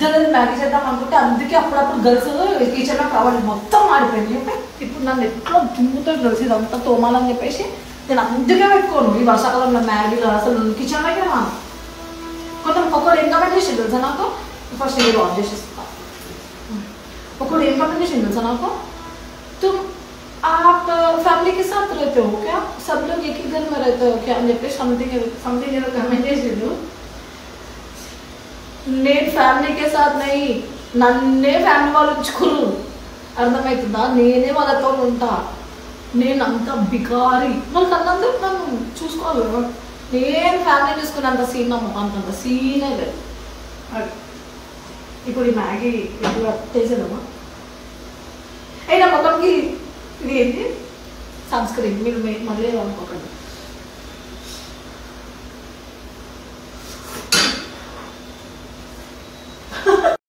పొద్దున్న మ్యాగీ చేద్దాం అనుకుంటే అందుకే అప్పుడప్పుడు గర్ల్స్ కిచెన్లో కావాలి మొత్తం మాడిపోయింది. ఇప్పుడు నన్ను ఎట్లా దుమ్ముతో గర్ల్స్ ఇదంతా తోమాలని చెప్పేసి నేను అందుకే పెట్టుకోను. ఈ వర్షాకాలంలో మ్యాగీలో అసలు కిచెన్లోకే రాను. ఒకరు ఏం కమెంట్ చేసి తెలుసా నాకు, ఫస్ట్ మీరు ఆఫ్ చేసేస్తా. ఒకరు ఏం कमेंट చేసి తెలుసా నాకు, तुम आप फैमिली के साथ रहते हो क्या, सब लोग एक ही घर में रहते हो क्या అని చెప్పి समथिंग ఏదో కమెంట్ చేసిండు. నేను ఫ్యామిలీకే సాత్ నై, నన్నే ఫ్యామిలీ వాళ్ళు ఉంచుకోరు, అర్థమవుతుందా? నేనే వాళ్ళతో ఉంటా, నేను అంత బికారి. వాళ్ళకి అన్నందుకు నన్ను చూసుకోవాలి. నేను ఫ్యామిలీ చూసుకున్నంత సీన్ నా ముఖానికి అంత సీనే లేదు. ఇప్పుడు ఈ మ్యాగీ ఎట్లా చేసేదమ్మా? అయినా ముఖంకి ఇది ఏంటి సన్ స్క్రీన్, మీరు మళ్ళీ అనుకోకండి.